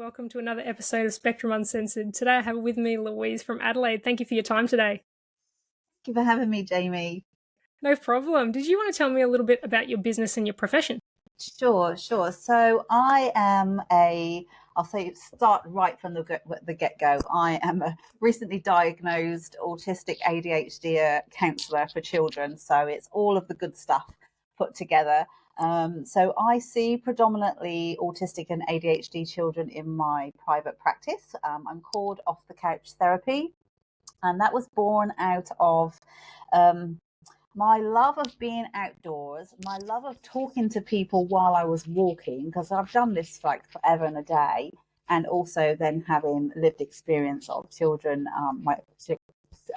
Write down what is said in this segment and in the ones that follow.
Welcome to another episode of Spectrum Uncensored. Today I have with me Louise from Adelaide. Thank you for your time today. Thank you for having me, Jamie. No problem. Did you want to tell me a little bit about your business and your profession? Sure. So I am start right from the get-go. I am a recently diagnosed autistic ADHD counsellor for children. So it's all of the good stuff put together. So I see predominantly autistic and ADHD children in my private practice. I'm called Off the Couch Therapy, and that was born out of my love of being outdoors, my love of talking to people while I was walking, because I've done this for like forever and a day, and also then having lived experience of children.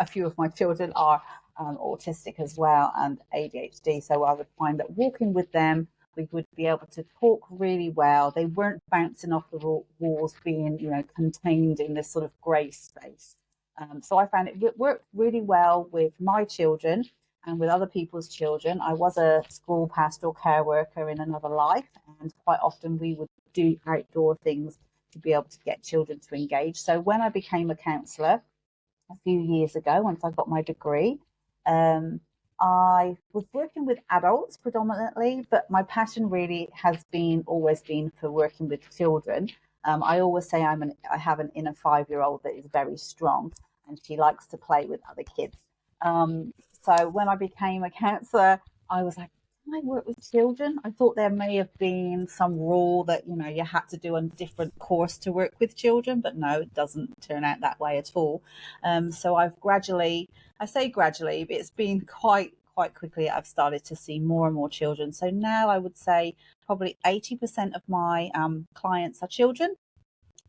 A few of my children are autistic as well and ADHD, so I would find that walking with them, we would be able to talk really well. They weren't bouncing off the walls, being contained in this sort of grey space. So I found it worked really well with my children and with other people's children. I was a school pastoral care worker in another life, and quite often we would do outdoor things to be able to get children to engage. So when I became a counsellor a few years ago, once I got my degree, I was working with adults predominantly, but my passion really has always been for working with children. I always say I have an inner 5-year-old that is very strong, and she likes to play with other kids. So when I became a counsellor, I was like, can I work with children? I thought there may have been some rule that, you had to do a different course to work with children, but no, it doesn't turn out that way at all. So I say gradually, but it's been quite quickly, I've started to see more and more children. So now I would say probably 80% of my clients are children,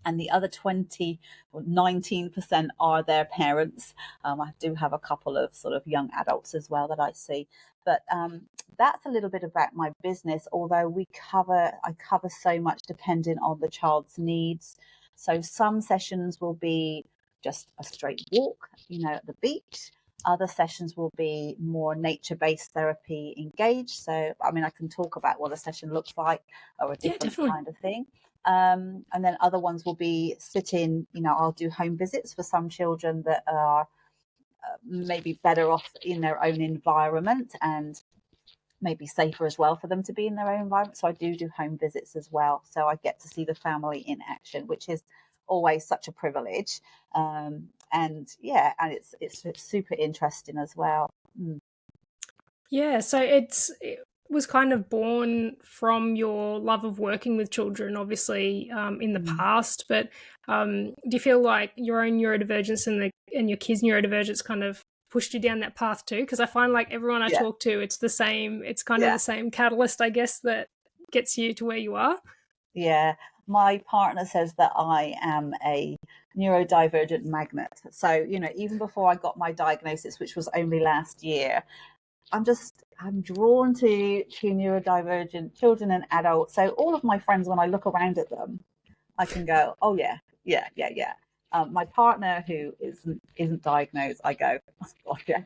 and the other 20 or 19% are their parents. I do have a couple of sort of young adults as well that I see. But that's a little bit about my business, although I cover so much depending on the child's needs. So some sessions will be just a straight walk, at the beach. Other sessions will be more nature-based therapy engaged. So, I can talk about what a session looks like or a different kind of thing. And then other ones will be sitting, I'll do home visits for some children that are maybe better off in their own environment and maybe safer as well for them to be in their own environment. So I do home visits as well. So I get to see the family in action, which is always such a privilege. And it's super interesting as well. Yeah, so it was kind of born from your love of working with children, obviously, in the past. But do you feel like your own neurodivergence and your kids' neurodivergence kind of pushed you down that path too? Because I find like everyone I talk to, it's the same. It's kind of the same catalyst, I guess, that gets you to where you are. Yeah, my partner says that I am a neurodivergent magnet. So, even before I got my diagnosis, which was only last year, I'm drawn to neurodivergent children and adults. So all of my friends, when I look around at them, I can go, oh yeah. My partner who isn't diagnosed, I go, oh yeah.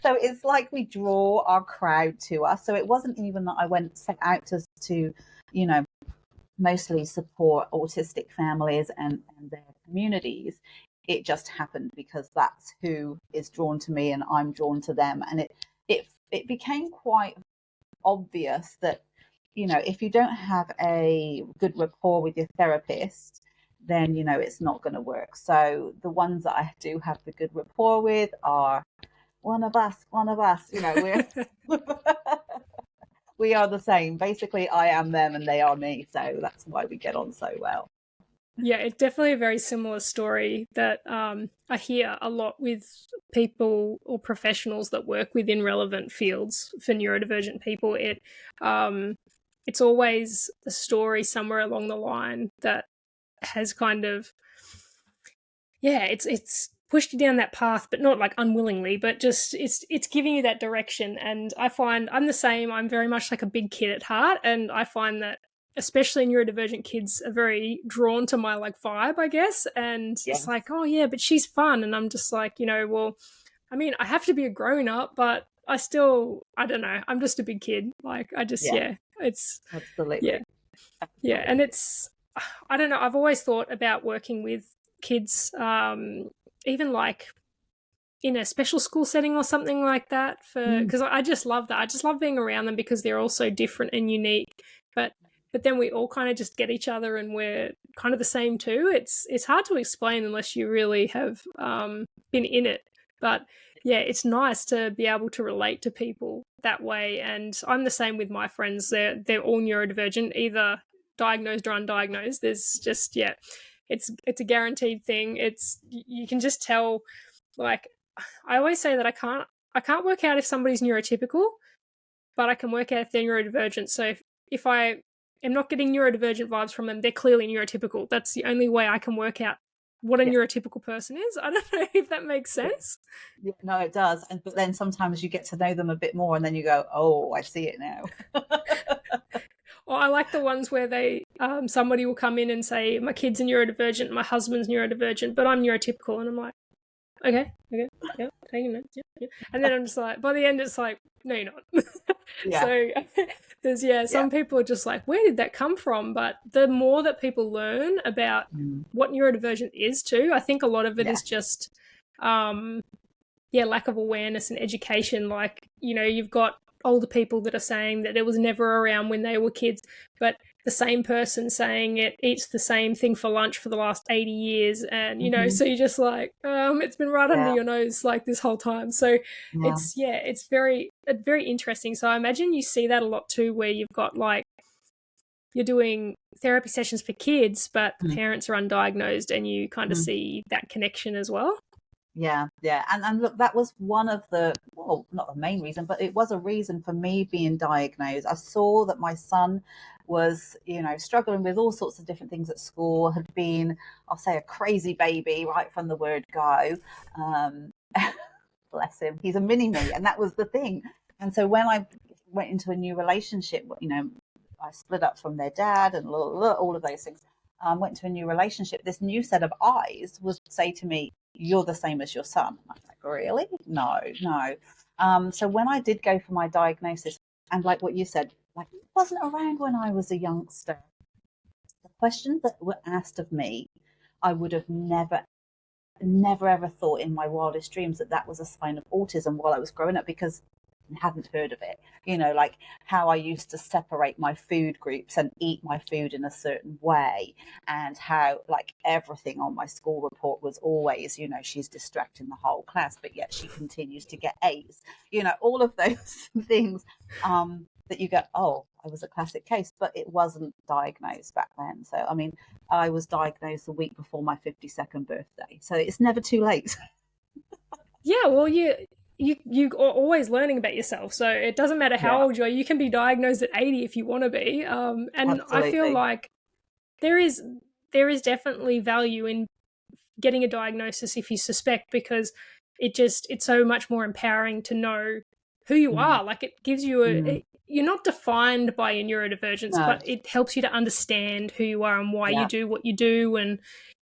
So it's like we draw our crowd to us. So it wasn't even that I set out to mostly support autistic families and their communities. It just happened because that's who is drawn to me and I'm drawn to them. And it became quite obvious that, if you don't have a good rapport with your therapist, then, it's not going to work. So the ones that I do have the good rapport with are one of us, we're we are the same. Basically, I am them and they are me. So that's why we get on so well. Yeah, it's definitely a very similar story that I hear a lot with people or professionals that work within relevant fields for neurodivergent people. It's always a story somewhere along the line that has kind of, it's pushed you down that path, but not like unwillingly, but just it's giving you that direction. And I find I'm the same. I'm very much like a big kid at heart, and I find that especially neurodivergent kids are very drawn to my like vibe, I guess. And it's like, oh yeah, but she's fun. And I'm just like, well, I mean, I have to be a grown up, but I don't know. I'm just a big kid. Like I just, it's absolutely. Yeah. And it's I don't know, I've always thought about working with kids, even like in a special school setting or something like that, because I just love that. I just love being around them because they're all so different and unique. But then we all kind of just get each other and we're kind of the same too. It's hard to explain unless you really have been in it. But yeah, it's nice to be able to relate to people that way. And I'm the same with my friends. They're all neurodivergent, either diagnosed or undiagnosed. There's just, yeah, it's a guaranteed thing. You can just tell, like, I always say that I can't work out if somebody's neurotypical, but I can work out if they're neurodivergent. So if I am not getting neurodivergent vibes from them, they're clearly neurotypical. That's the only way I can work out what a neurotypical person is. I don't know if that makes sense. Yeah, no, it does. But then sometimes you get to know them a bit more and then you go, oh, I see it now. Or I like the ones where somebody will come in and say, my kid's a neurodivergent, my husband's neurodivergent, but I'm neurotypical. And I'm like, okay, yeah, taking notes, yeah. And then I'm just like, by the end, it's like, no, you're not. Yeah. So there's, some people are just like, where did that come from? But the more that people learn about what neurodivergent is too, I think a lot of it is just, lack of awareness and education. Like, you've got older people that are saying that it was never around when they were kids, but the same person saying it eats the same thing for lunch for the last 80 years. And, so you're just like, it's been right under your nose like this whole time. So it's very interesting. So I imagine you see that a lot too, where you've got like, you're doing therapy sessions for kids, but the parents are undiagnosed and you kind of see that connection as well. Yeah. And look, that was one of not the main reason, but it was a reason for me being diagnosed. I saw that my son was, struggling with all sorts of different things at school, had been, I'll say, a crazy baby right from the word go. Bless him. He's a mini me. And that was the thing. And so when I went into a new relationship, I split up from their dad and all of those things. Went to a new relationship. This new set of eyes would say to me, you're the same as your son. I'm like, really? No. So when I did go for my diagnosis, and like what you said, like it wasn't around when I was a youngster. The questions that were asked of me, I would have never ever thought in my wildest dreams that was a sign of autism while I was growing up, because hadn't heard of it, like how I used to separate my food groups and eat my food in a certain way, and how like everything on my school report was always, she's distracting the whole class, but yet she continues to get A's, all of those things that you go, oh, I was a classic case, but it wasn't diagnosed back then. So I mean, I was diagnosed the week before my 52nd birthday, so it's never too late. Yeah, well, you are always learning about yourself, so it doesn't matter how old you are. You can be diagnosed at 80 if you want to be. And Absolutely. I feel like there is definitely value in getting a diagnosis if you suspect, because it's so much more empowering to know who you are. Like, it gives you you're not defined by your neurodivergence, but it helps you to understand who you are and why you do what you do. And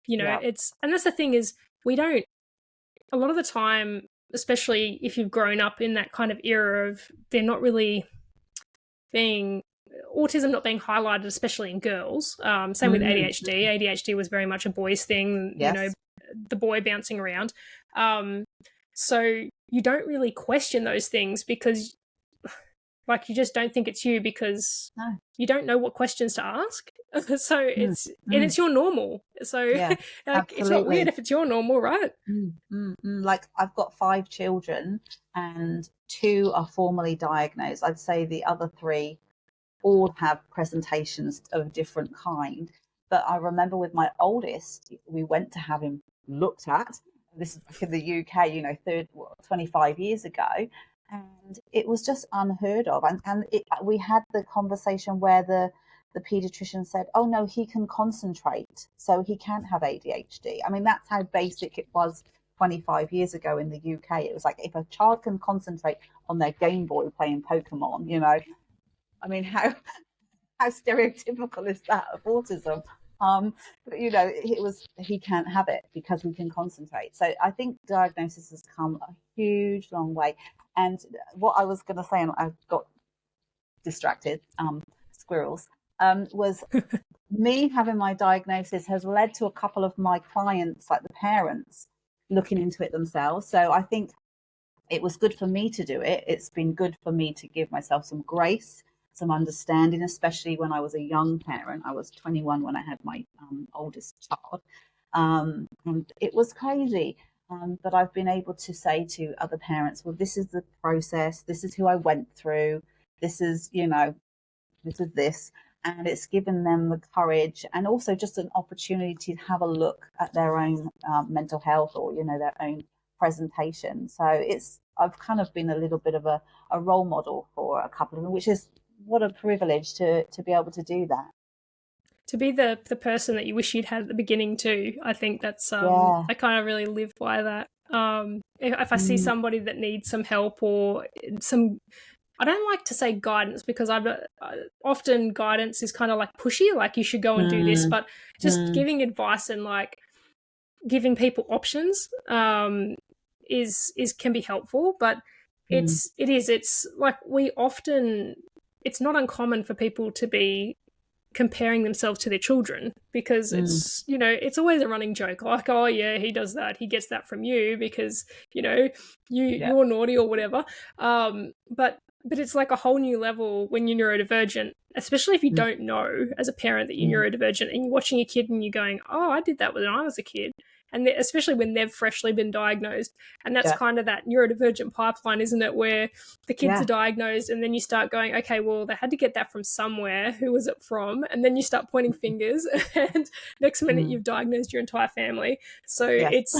and that's the thing, is we don't, a lot of the time, especially if you've grown up in that kind of era of they're not really being, autism not being highlighted, especially in girls. Same with ADHD. ADHD was very much a boys thing, the boy bouncing around. So you don't really question those things because like you just don't think it's you, because you don't know what questions to ask. So it's and it's your normal. So like, it's not weird if it's your normal, right? Like I've got 5 children and 2 are formally diagnosed. I'd say the other 3 all have presentations of a different kind. But I remember with my oldest, we went to have him looked at. This is back in the UK, 25 years ago. And it was just unheard of. And we had the conversation where the paediatrician said, oh, no, he can concentrate, so he can't have ADHD. I mean, that's how basic it was 25 years ago in the UK. It was like, if a child can concentrate on their Game Boy playing Pokemon, I mean, how stereotypical is that of autism? But, he can't have it because he can concentrate. So I think diagnosis has come a huge, long way. And what I was going to say, and I got distracted, squirrels, was me having my diagnosis has led to a couple of my clients, like the parents, looking into it themselves. So I think it was good for me to do it. It's been good for me to give myself some grace, some understanding, especially when I was a young parent. I was 21 when I had my oldest child. And it was crazy. But I've been able to say to other parents, well, this is the process. This is who I went through. This is, this is this. And it's given them the courage and also just an opportunity to have a look at their own mental health, or, their own presentation. So I've kind of been a little bit of a role model for a couple of them, which is what a privilege to be able to do that. To be the person that you wish you'd had at the beginning too. I think that's Yeah. I kind of really live by that. If I see somebody that needs some help or some, I don't like to say guidance, because often guidance is kind of like pushy, like you should go and do this, but just giving advice and like giving people options is can be helpful. But it's like it's not uncommon for people to be comparing themselves to their children, because it's always a running joke, like, oh yeah, he does that, he gets that from you because you're naughty or whatever. But it's like a whole new level when you're neurodivergent, especially if you don't know as a parent that you're neurodivergent, and you're watching a kid and you're going, oh, I did that when I was a kid. And especially when they've freshly been diagnosed. And that's kind of that neurodivergent pipeline, isn't it, where the kids are diagnosed and then you start going, okay, well, they had to get that from somewhere. Who was it from? And then you start pointing fingers and next minute you've diagnosed your entire family. So it's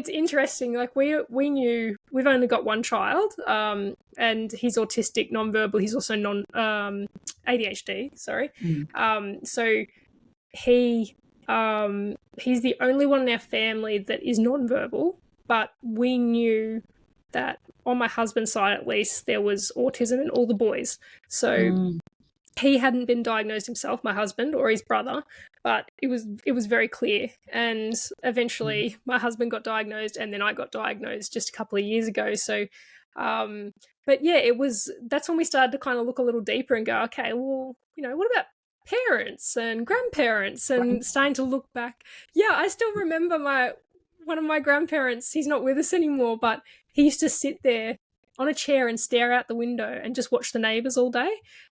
interesting. Like we knew we've only got one child and he's autistic, nonverbal. He's also ADHD, sorry. So he's the only one in our family that is nonverbal, but we knew that on my husband's side, at least, there was autism in all the boys. So he hadn't been diagnosed himself, my husband, or his brother, but it was very clear. And eventually my husband got diagnosed, and then I got diagnosed just a couple of years ago. So but yeah, that's when we started to kind of look a little deeper and go, okay, well, what about parents and grandparents, and starting to look back. Yeah, I still remember one of my grandparents, he's not with us anymore, but he used to sit there on a chair and stare out the window and just watch the neighbours all day.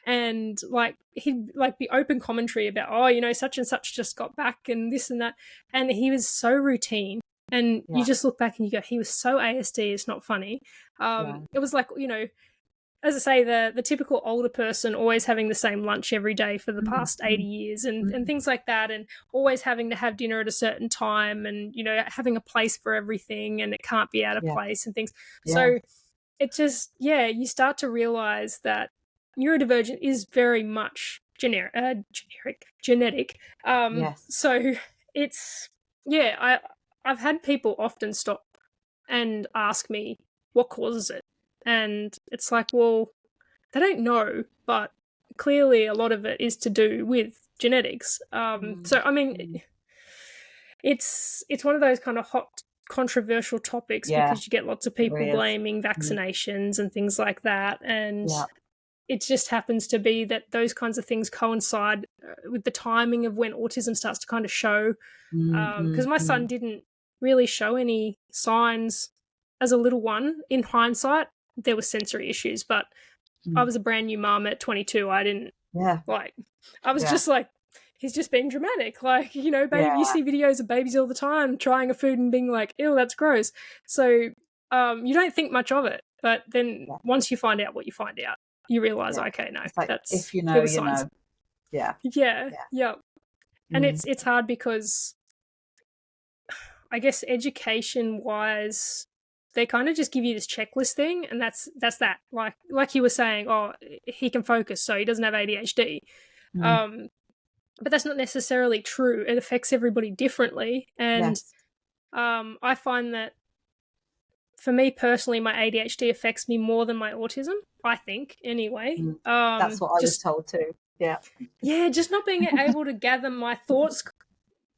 And like he'd like be open commentary about, oh, such and such just got back and this and that. And he was so routine. And you just look back and you go, he was so ASD, it's not funny. It was like, as I say, the typical older person always having the same lunch every day for the past 80 years and things like that, and always having to have dinner at a certain time, and, having a place for everything, and it can't be out of place and things. So it just, you start to realize that neurodivergent is very much genetic. So it's, I've had people often stop and ask me what causes it. And it's like, well, they don't know, but clearly a lot of it is to do with genetics. So, I mean, it's one of those kind of hot, controversial topics because you get lots of people blaming vaccinations and things like that. And it just happens to be that those kinds of things coincide with the timing of when autism starts to kind of show. Because my son didn't really show any signs as a little one. In hindsight, there were sensory issues, but I was a brand new mum at 22. I didn't I was just like, he's just being dramatic. Like, baby, you see videos of babies all the time trying a food and being like, ew, that's gross. So you don't think much of it. But then once you find out what you find out, you realise, okay, no, like, that's, if you know, you know. And it's hard because I guess education-wise, they kind of just give you this checklist thing, and that's that. Like you were saying, oh, he can focus, so he doesn't have ADHD. But that's not necessarily true. It affects everybody differently. And I find that for me personally, my ADHD affects me more than my autism, I think, anyway. That's what I was told too. Yeah, just not being able to gather my thoughts,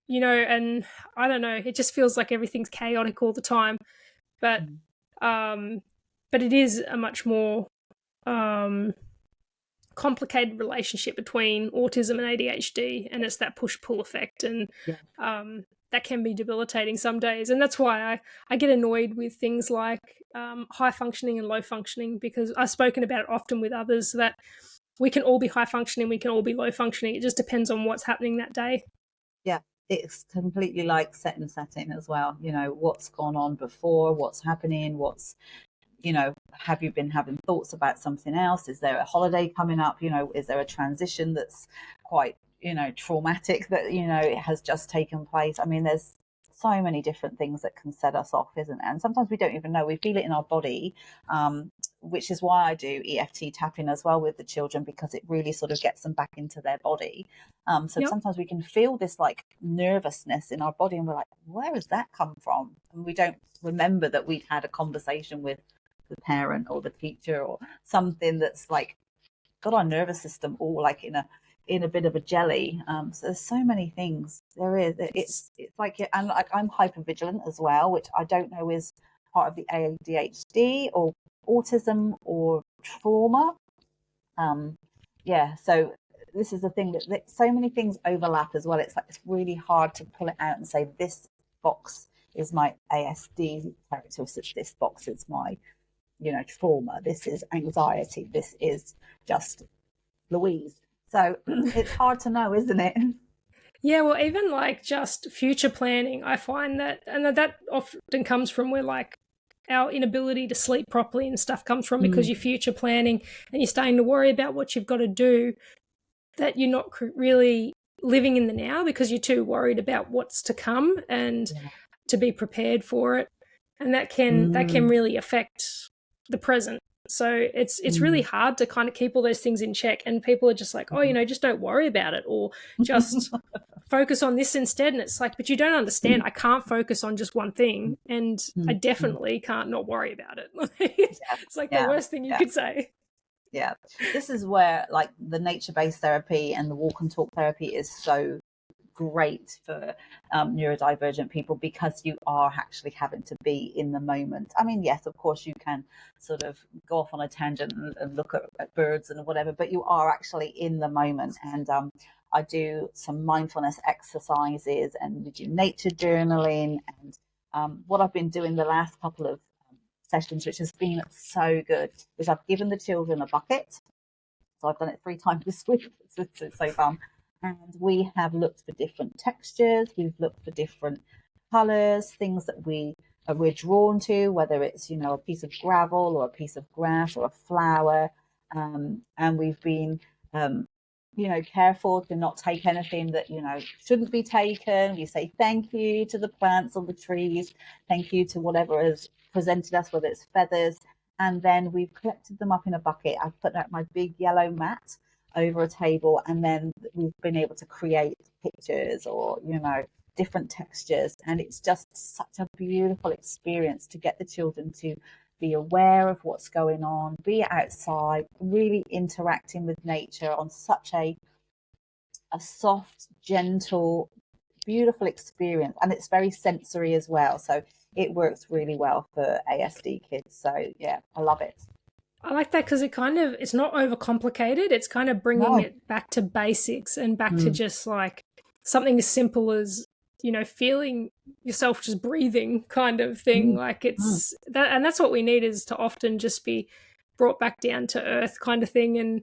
and I don't know, it just feels like everything's chaotic all the time. But it is a much more complicated relationship between autism and ADHD, and it's that push-pull effect, and that can be debilitating some days. And that's why I get annoyed with things like high functioning and low functioning, because I've spoken about it often with others that we can all be high functioning, we can all be low functioning. It just depends on what's happening that day. Yeah, it's completely like setting as well. You know, what's gone on before, what's happening, what's, you know, have you been having thoughts about something else? Is there a holiday coming up? You know, is there a transition that's quite, you know, traumatic that, you know, it has just taken place? I mean, there's so many different things that can set us off, isn't there? And sometimes we don't even know. We feel it in our body, which is why I do EFT tapping as well with the children, because it really sort of gets them back into their body. So sometimes we can feel this like nervousness in our body, and we're like, where has that come from? And we don't remember that we've had a conversation with the parent or the teacher or something that's like got our nervous system all like in a bit of a jelly. So there's so many things. There is. It's like, and like I'm hypervigilant as well, which I don't know is part of the ADHD or autism or trauma. So this is the thing that so many things overlap as well. It's like it's really hard to pull it out and say this box is my ASD characteristics, this box is my, you know, trauma, this is anxiety, this is just Louise. So it's hard to know, isn't it? Yeah, well, even like just future planning, I find that, and that often comes from where like our inability to sleep properly and stuff comes from, because you're future planning and you're starting to worry about what you've got to do, that you're not really living in the now because you're too worried about what's to come and to be prepared for it. And that can really affect the present. So it's really hard to kind of keep all those things in check, and people are just like, oh, you know, just don't worry about it, or just focus on this instead. And it's like, but you don't understand. I can't focus on just one thing, and I definitely can't not worry about it. It's like the worst thing you could say. Yeah, this is where like the nature-based therapy and the walk and talk therapy is so great for neurodivergent people, because you are actually having to be in the moment. I mean, yes, of course you can sort of go off on a tangent and look at birds and whatever, but you are actually in the moment. And I do some mindfulness exercises, and we do nature journaling, and what I've been doing the last couple of sessions, which has been so good, is I've given the children a bucket. So I've done it 3 times this week. It's so fun. And we have looked for different textures. We've looked for different colors, things that we're drawn to, whether it's, you know, a piece of gravel or a piece of grass or a flower. And we've been, you know, careful to not take anything that, you know, shouldn't be taken. We say thank you to the plants or the trees. Thank you to whatever has presented us, whether it's feathers. And then we've collected them up in a bucket. I've put out my big yellow mat over a table, and then we've been able to create pictures or, you know, different textures. And it's just such a beautiful experience to get the children to be aware of what's going on, be outside, really interacting with nature on such a soft, gentle, beautiful experience. And it's very sensory as well, so it works really well for ASD kids. So yeah, I love it. I like that because it's not overcomplicated. It's kind of bringing it back to basics and back to just like something as simple as, you know, feeling yourself just breathing kind of thing. Like it's that, and that's what we need, is to often just be brought back down to earth kind of thing. And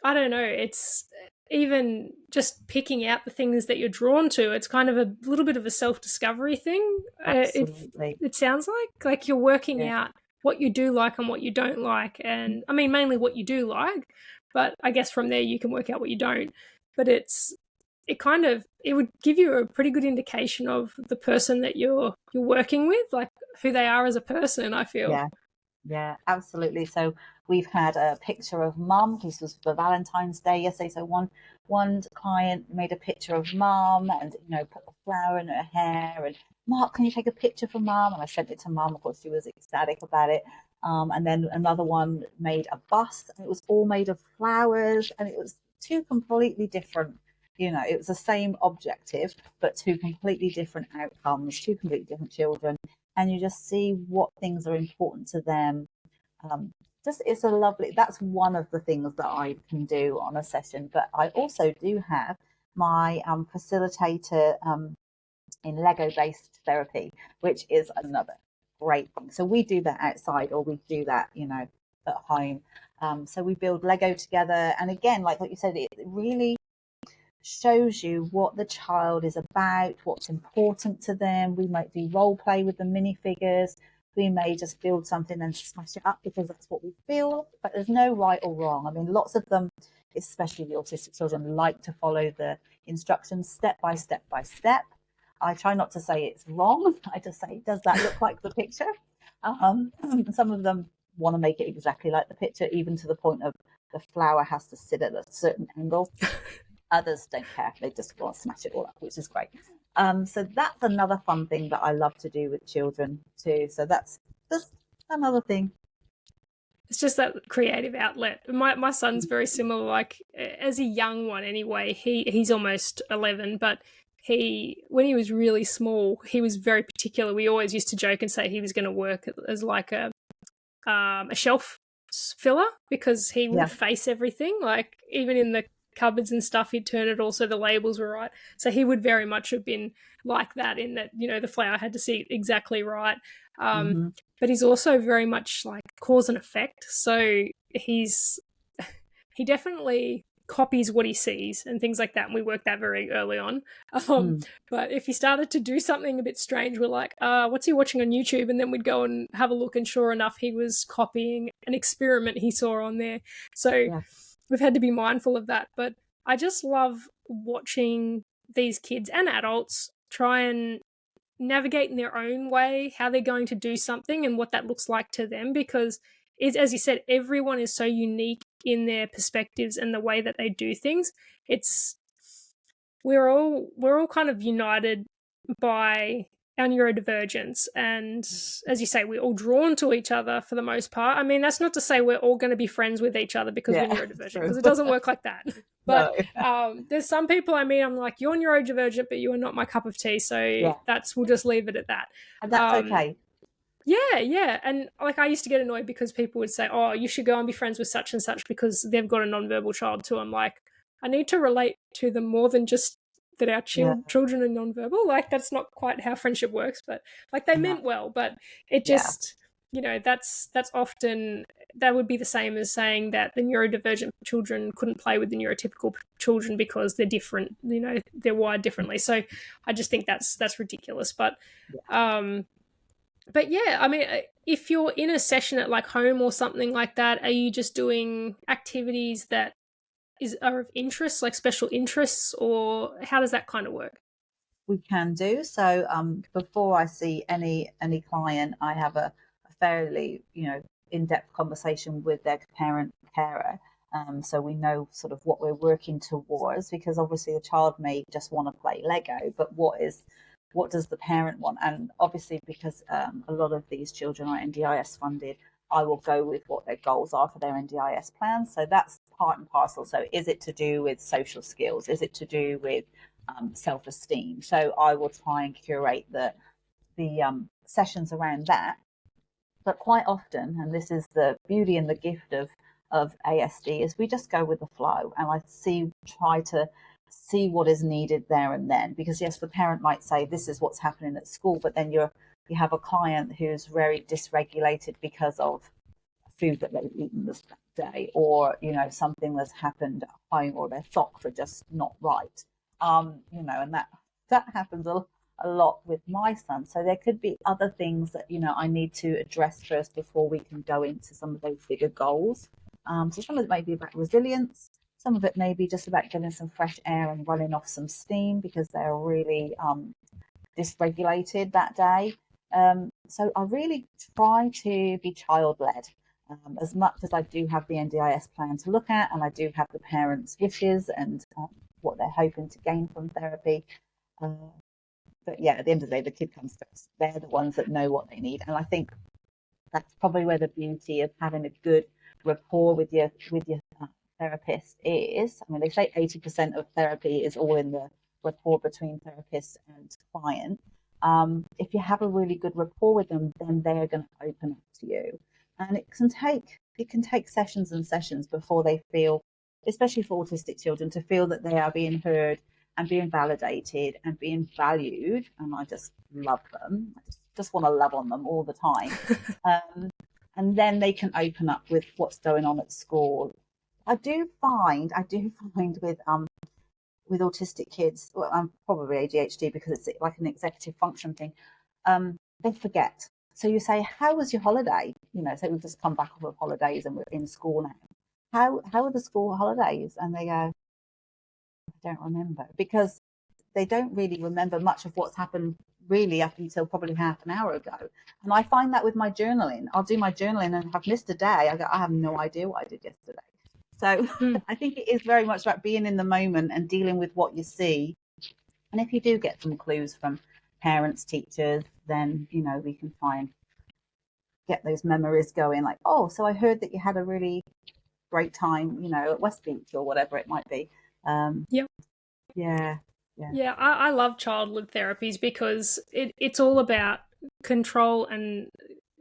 I don't know, it's even just picking out the things that you're drawn to. It's kind of a little bit of a self-discovery thing. Absolutely. It sounds like you're working out what you do like and what you don't like. And I mean, mainly what you do like, but I guess from there you can work out what you don't. But it would give you a pretty good indication of the person that you're working with, like who they are as a person, I feel. Yeah, absolutely. So we've had a picture of mum. This was for Valentine's Day yesterday. So one client made a picture of mum and, you know, put a flower in her hair, and Mark, can you take a picture for mum? And I sent it to mum. Of course, she was ecstatic about it. And then another one made a bust, and it was all made of flowers, and it was 2 completely different, you know, it was the same objective, but 2 completely different outcomes, 2 completely different children. And you just see what things are important to them. it's a lovely, that's one of the things that I can do on a session. But I also do have my facilitator in Lego based therapy, which is another great thing. So we do that outside, or we do that, at home. So we build Lego together. And again, like what you said, it really shows you what the child is about, what's important to them. We might do role play with the minifigures. We may just build something and smash it up because that's what we feel, but there's no right or wrong. I mean, lots of them, especially the autistic children, like to follow the instructions step by step by step. I try not to say it's wrong. I just say, does that look like the picture? Some of them want to make it exactly like the picture, even to the point of the flower has to sit at a certain angle. Others don't care. They just want to smash it all up, which is great. So that's another fun thing that I love to do with children too. So that's just another thing. It's just that creative outlet. My son's very similar. Like, as a young one anyway, he's almost 11, but when he was really small, he was very particular. We always used to joke and say he was going to work as like a shelf filler, because he would face everything. Like, even in the cupboards and stuff, he'd turn it all so the labels were right. So he would very much have been like that, in that, the flower had to see exactly right. But he's also very much like cause and effect. So he definitely copies what he sees and things like that, and we worked that very early on. But if he started to do something a bit strange, we're like, what's he watching on YouTube? And then we'd go and have a look, and sure enough, he was copying an experiment he saw on there. So we've had to be mindful of that. But I just love watching these kids and adults try and navigate in their own way how they're going to do something and what that looks like to them, because as you said, everyone is so unique in their perspectives and the way that they do things. We're all kind of united by our neurodivergence, and as you say, we're all drawn to each other for the most part. I mean, that's not to say we're all going to be friends with each other because we're neurodivergent, because it doesn't work like that. But there's some people, I mean, I'm like, you're neurodivergent, but you are not my cup of tea, so we'll just leave it at that. And that's okay. Yeah. And like, I used to get annoyed because people would say, oh, you should go and be friends with such and such because they've got a nonverbal child too. I'm like, I need to relate to them more than just that our children are nonverbal. Like, that's not quite how friendship works, but like, they meant well, but it just, that's often, that would be the same as saying that the neurodivergent children couldn't play with the neurotypical children because they're different, they're wired differently. So I just think that's ridiculous. But yeah, I mean, if you're in a session at like home or something like that, are you just doing activities that are of interest, like special interests, or how does that kind of work? We can do. So before I see any client, I have a fairly, in-depth conversation with their parent carer. So we know sort of what we're working towards, because obviously the child may just want to play Lego, but what does the parent want? And obviously, because a lot of these children are NDIS funded, I will go with what their goals are for their NDIS plans. So that's part and parcel. So is it to do with social skills? Is it to do with self-esteem? So I will try and curate the sessions around that. But quite often, and this is the beauty and the gift of ASD, is we just go with the flow, and I try to see what is needed there and then. Because yes, the parent might say this is what's happening at school, but then you have a client who's very dysregulated because of food that they've eaten this day, or something that's happened at home, or their socks are just not right. And that happens a lot with my son. So there could be other things that I need to address first before we can go into some of those bigger goals. So some of it may be about resilience. Some of it may be just about getting some fresh air and running off some steam because they're really dysregulated that day. So I really try to be child-led. As much as I do have the NDIS plan to look at, and I do have the parents' wishes and what they're hoping to gain from therapy. But yeah, at the end of the day, the kid comes first. They're the ones that know what they need. And I think that's probably where the beauty of having a good rapport with your therapist is. I mean, they say 80% of therapy is all in the rapport between therapist and client. If you have a really good rapport with them, then they're going to open up to you. And it can take it can take sessions and sessions before they feel, especially for autistic children, to feel that they are being heard and being validated and being valued. And I just love them. I just want to love on them all the time. And then they can open up with what's going on at school. I do find with autistic kids, well, I'm probably ADHD because it's like an executive function thing. They forget. So you say, "How was your holiday?" So we've just come back off of holidays and we're in school now. How are the school holidays? And they go, "I don't remember," because they don't really remember much of what's happened really up until probably half an hour ago. And I find that with my journaling. I'll do my journaling and I've missed a day. I go, I have no idea what I did yesterday. So I think it is very much about being in the moment and dealing with what you see. And if you do get some clues from parents, teachers, then, we can try and get those memories going. Like, oh, so I heard that you had a really great time, at West Beach or whatever it might be. Yep. Yeah. Yeah, I love childhood therapies because it's all about control and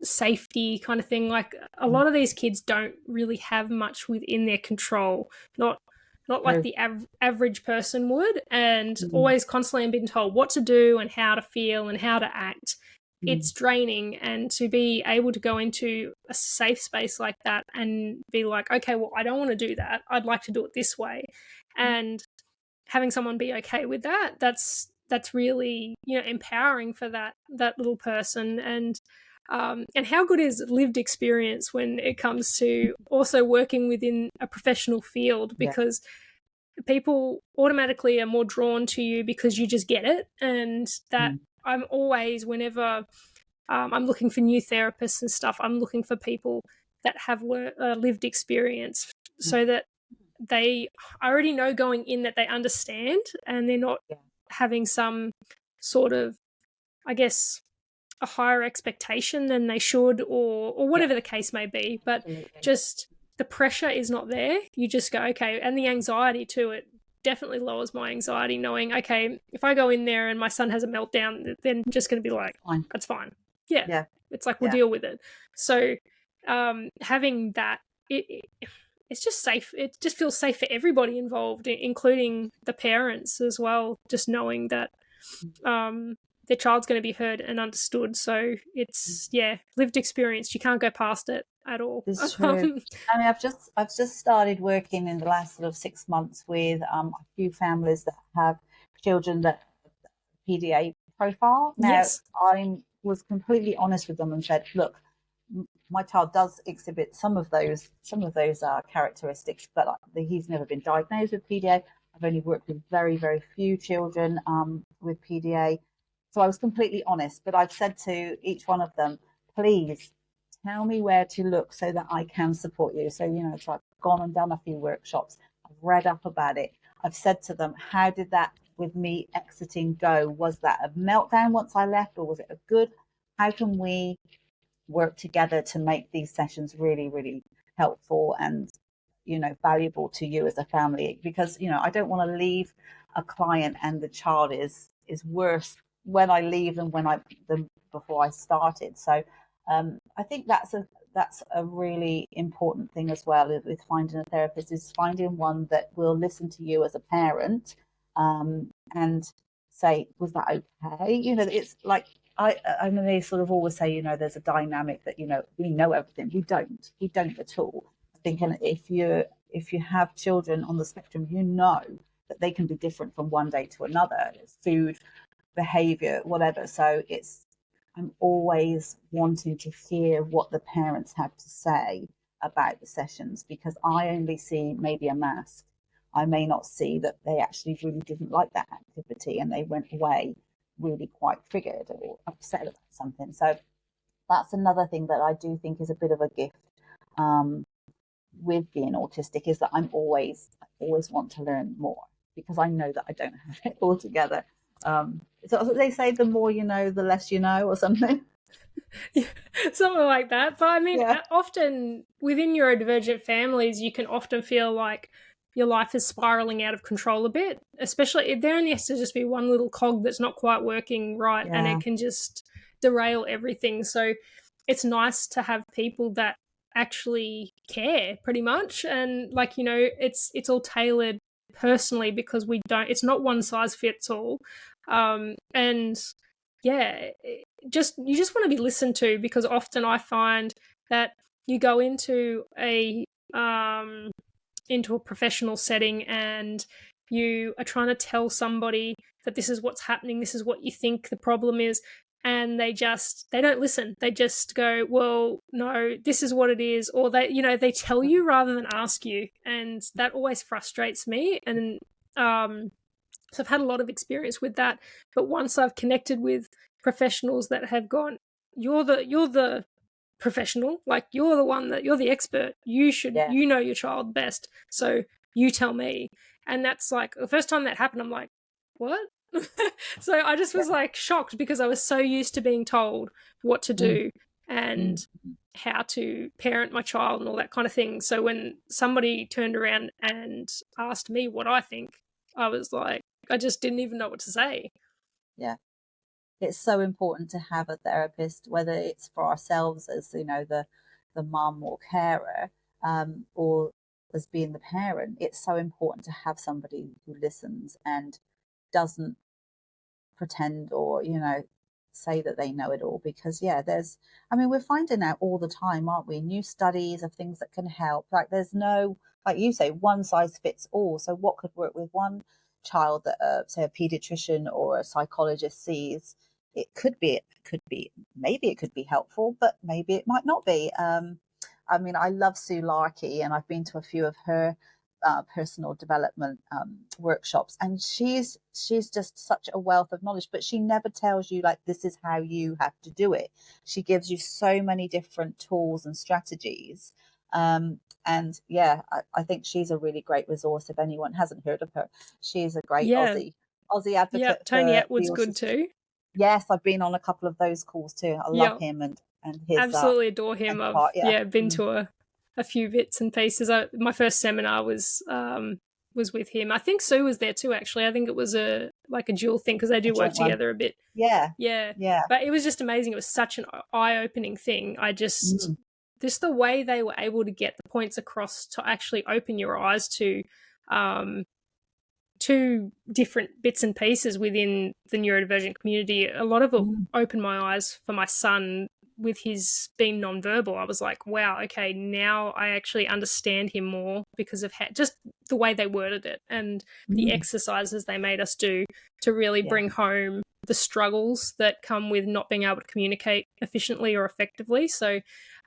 safety kind of thing. Like a lot of these kids don't really have much within their control, not like the average person would, and always constantly being told what to do and how to feel and how to act. It's draining, and to be able to go into a safe space like that and be like, okay, well, I don't want to do that. I'd like to do it this way. And having someone be okay with that, that's really, empowering for that little person. And how good is lived experience when it comes to also working within a professional field, because people automatically are more drawn to you because you just get it. And that I'm always, whenever I'm looking for new therapists and stuff, I'm looking for people that have lived experience, so that I already know going in that they understand and they're not having some sort of, I guess, a higher expectation than they should, or whatever the case may be. But just the pressure is not there. You just go, okay. And the anxiety too, it definitely lowers my anxiety knowing, okay, if I go in there and my son has a meltdown, then just going to be like, that's fine. Yeah. It's like, we'll deal with it. So having that, it's just safe. It just feels safe for everybody involved, including the parents as well, just knowing that their child's going to be heard and understood. So it's, lived experience. You can't go past it at all. It's true. I mean, I've just started working in the last sort of 6 months with a few families that have children that PDA profile. Now, I was completely honest with them and said, look, my child does exhibit some of those characteristics, but he's never been diagnosed with PDA. I've only worked with very, very few children with PDA. So I was completely honest, but I've said to each one of them, please tell me where to look so that I can support you. So, so I've gone and done a few workshops. I've read up about it. I've said to them, how did that with me exiting go? Was that a meltdown once I left, or was it a good? How can we work together to make these sessions really, really helpful and, valuable to you as a family? Because, I don't want to leave a client and the child is worse when I leave than before I started. So I think that's a really important thing as well with finding a therapist, is finding one that will listen to you as a parent and say, was that okay? It's like, I mean, they sort of always say, there's a dynamic that, we know everything. We don't at all. I think, and if you have children on the spectrum, that they can be different from one day to another. It's food, behavior, whatever. So I'm always wanting to hear what the parents have to say about the sessions, because I only see maybe a mask. I may not see that they actually really didn't like that activity and they went away really quite triggered or upset about something. So that's another thing that I do think is a bit of a gift with being autistic, is that I always want to learn more, because I know that I don't have it all together. So they say the more you know, the less you know, or something. Yeah, something like that. But I mean, often within neurodivergent families, you can often feel like your life is spiraling out of control a bit, especially if there only has to just be one little cog that's not quite working right, and it can just derail everything. So it's nice to have people that actually care pretty much. And like, you know, it's all tailored personally, because it's not one size fits all. And yeah, you just want to be listened to, because often I find that you go into a professional setting and you are trying to tell somebody that this is what's happening, this is what you think the problem is, and they don't listen. They just go, well, no, this is what it is, or they tell you rather than ask you, and that always frustrates me. And so I've had a lot of experience with that. But once I've connected with professionals that have gone, you're the professional, like you're the expert, you know your child best, so you tell me. And that's like the first time that happened, I'm like, what? So I just was like shocked, because I was so used to being told what to do and how to parent my child and all that kind of thing. So when somebody turned around and asked me what I think, I was like, I just didn't even know what to say. Yeah. It's so important to have a therapist, whether it's for ourselves as, you know, the mum or carer, or as being the parent. It's so important to have somebody who listens and doesn't pretend or, you know, say that they know it all. Because we're finding out all the time, aren't we, new studies of things that can help. Like there's no, like you say, one size fits all. So what could work with one child that say a pediatrician or a psychologist sees, maybe it could be helpful, but maybe it might not be. I love Sue Larkey, and I've been to a few of her personal development workshops, and she's just such a wealth of knowledge. But she never tells you like this is how you have to do it. She gives you so many different tools and strategies. I think she's a really great resource if anyone hasn't heard of her. She's a great Aussie advocate Tony for the Atwood's good autistic. too. Yes, I've been on a couple of those calls too. I love him and his absolutely adore him. I've been Mm. to a few bits and pieces. My first seminar was with him. I think Sue was there too, actually. I think it was a dual thing, because they do work together a bit. Yeah. But it was just amazing. It was such an eye-opening thing. I just just the way they were able to get the points across to actually open your eyes to two different bits and pieces within the neurodivergent community. A lot of it opened my eyes for my son with his being nonverbal. I was like, wow, okay, now I actually understand him more because of just the way they worded it and the exercises they made us do to really bring home the struggles that come with not being able to communicate efficiently or effectively. So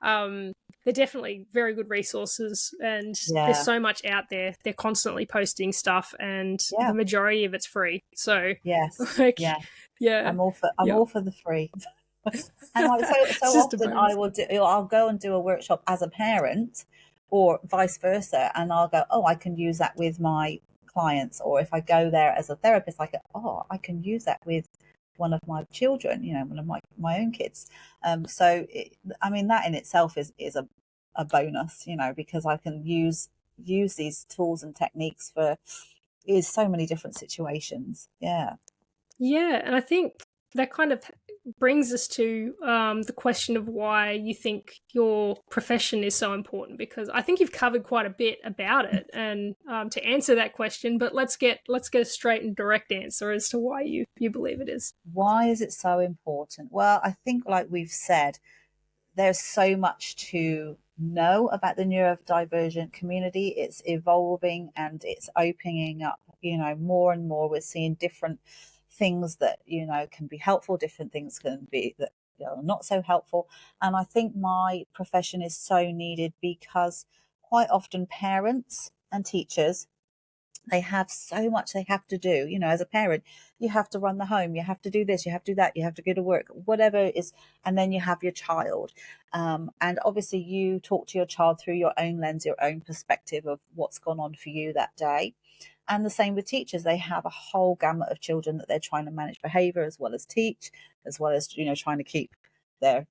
they're definitely very good resources, and there's so much out there. They're constantly posting stuff, and the majority of it's free. So I'm all for the free. And like so often I'll go and do a workshop as a parent or vice versa, and I'll go, oh, I can use that with my clients. Or if I go there as a therapist, I go, oh, I can use that with one of my children, you know, one of my own kids. That in itself is a bonus, you know, because I can use these tools and techniques for so many different situations. And I think that kind of brings us to the question of why you think your profession is so important, because I think you've covered quite a bit about it and to answer that question, but let's get a straight and direct answer as to why you believe it is. Why is it so important? Well, I think, like we've said, there's so much to know about the neurodivergent community. It's evolving and it's opening up, you know, more and more. We're seeing different things that, you know, can be helpful, different things can be that are not so helpful. And I think my profession is so needed because quite often parents and teachers, they have so much they have to do. You know, as a parent, you have to run the home, you have to do this, you have to do that, you have to go to work, whatever it is. And then you have your child. And obviously you talk to your child through your own lens, your own perspective of what's gone on for you that day. And the same with teachers. They have a whole gamut of children that they're trying to manage behavior as well as teach, as well as, you know, trying to keep their,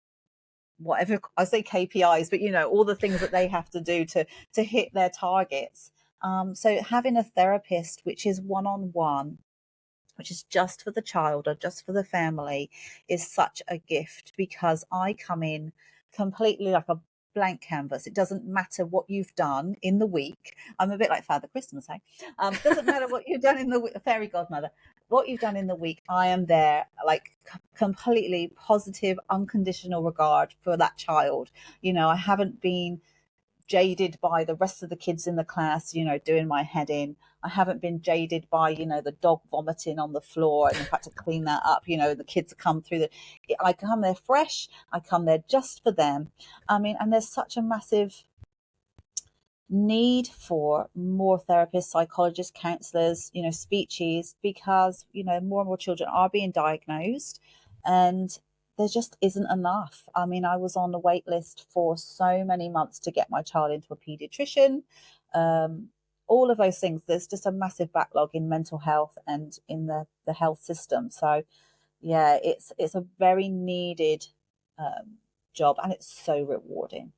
whatever I say, KPIs, but, you know, all the things that they have to do to hit their targets. So having a therapist, which is one-on-one, which is just for the child or just for the family, is such a gift, because I come in completely like a blank canvas. It doesn't matter what you've done in the week. I'm a bit like Father Christmas, hey? Doesn't matter what you've done in the fairy godmother. What you've done in the week, I am there, like completely positive, unconditional regard for that child. You know, I haven't been jaded by the rest of the kids in the class, you know, doing my head in. I haven't been jaded by, you know, the dog vomiting on the floor and the fact to clean that up. You know, the kids come through I come there fresh. I come there just for them. I mean, and there's such a massive need for more therapists, psychologists, counselors, you know, speeches, because, you know, more and more children are being diagnosed and there just isn't enough. I mean, I was on the wait list for so many months to get my child into a pediatrician. All of those things. There's just a massive backlog in mental health and in the health system. So yeah, it's a very needed job, and it's so rewarding.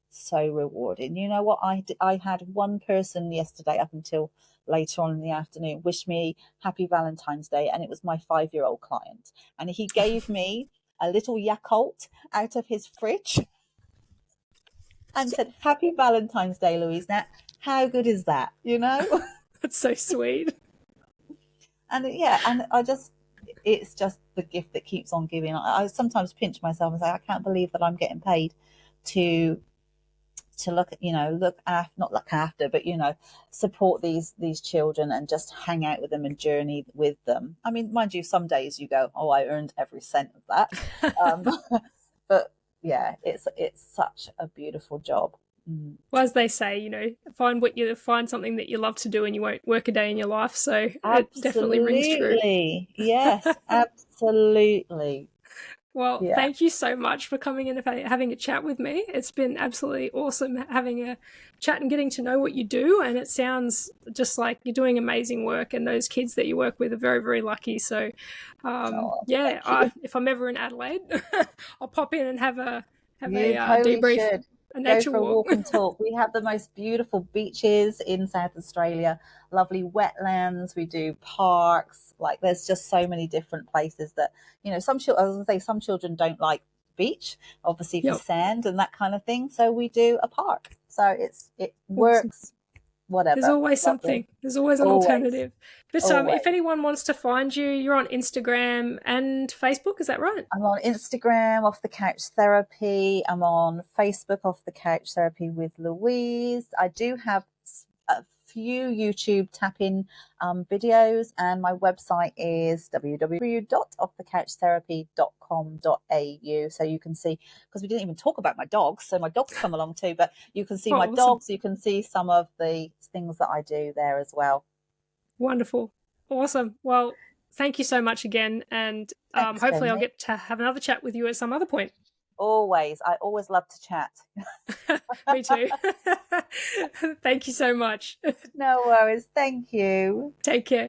You know what, I had one person yesterday up until later on in the afternoon wish me happy Valentine's Day, and it was my 5-year-old client, and he gave me a little Yakult out of his fridge and said, happy Valentine's Day, Louise. Now, how good is that, you know? That's so sweet. And yeah, and it's just the gift that keeps on giving. I sometimes pinch myself and say, I can't believe that I'm getting paid to look at, you know, not look after, but, you know, support these children and just hang out with them and journey with them. I mean, mind you, some days you go, oh, I earned every cent of that. But yeah, it's such a beautiful job. Well, as they say, you know, find something that you love to do and you won't work a day in your life. So it definitely rings true. Yes, absolutely. Well, thank you so much for coming in and having a chat with me. It's been absolutely awesome having a chat and getting to know what you do. And it sounds just like you're doing amazing work, and those kids that you work with are very, very lucky. So, if I'm ever in Adelaide, I'll pop in and have a debrief. Should. A nature Go for a walk and talk. We have the most beautiful beaches in South Australia, lovely wetlands. We do parks. Like, there's just so many different places that, you know, some children don't like beach, obviously, for sand and that kind of thing. So we do a park. So it works. Whatever. There's always something. There's always an alternative. But if anyone wants to find you, you're on Instagram and Facebook, is that right? I'm on Instagram, Off the Couch Therapy. I'm on Facebook, Off the Couch Therapy with Louise. I do have a few YouTube tap-in videos, and my website is www.offthecouchtherapy.com.au. So you can see, because we didn't even talk about my dogs, so my dogs come along too, but you can see my dogs, you can see some of the things that I do there as well. Wonderful. Awesome. Well, thank you so much again, and hopefully I'll get to have another chat with you at some other point. Always. I always love to chat. Me too. Thank you so much. No worries. Thank you. Take care.